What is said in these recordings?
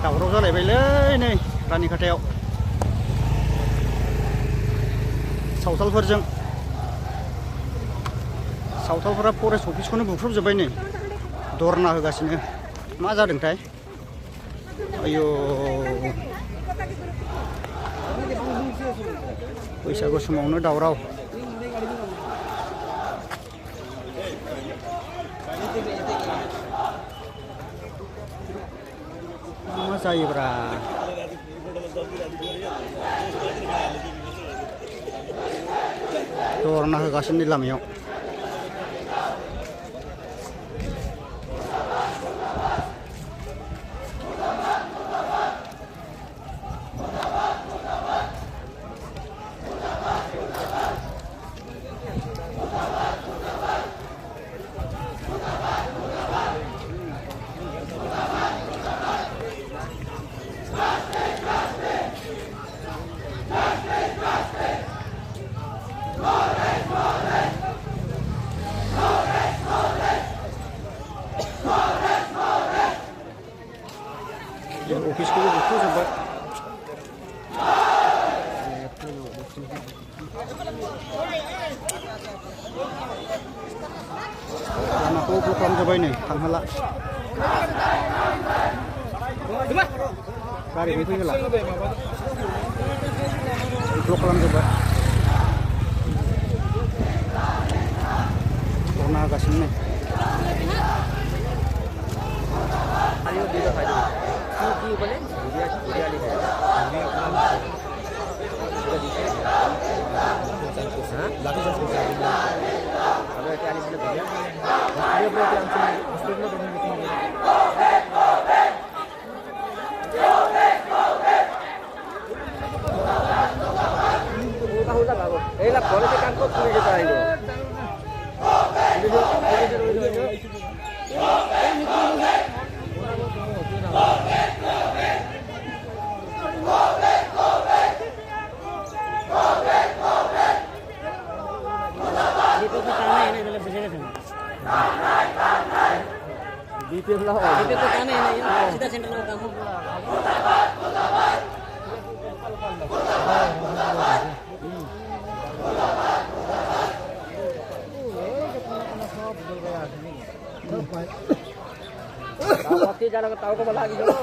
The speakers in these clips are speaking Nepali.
दावराव जालायबायलै नै रानिखाथायाव सावथालफोरा फरेस्ट अफिसखौनो बुख्रुबजोब्बाय नै धरना होगासिनो मा जादोंथाय आयौ बैसागु समावनो दावराव मा जायोब्रा धरना होगासिनो लामायाव अफिसखौबो बुख्रुबजोब्बाय लामाखौ ब्लक खालामजोब्बाय नै थांहाला गारिखौ फैहोला ब्लक खालामजोब्बाय धरना होगासिनो नै BPF lah, BPF ke sana ini, kita sentral kamu. Waktu jalan ke tahu kau lagi dulu.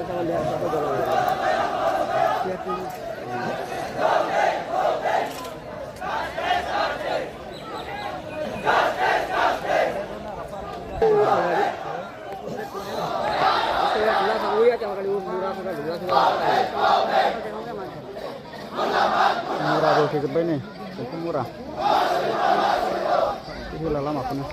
सामान लिया सब murah deh kita ini itu murah itu lama makanya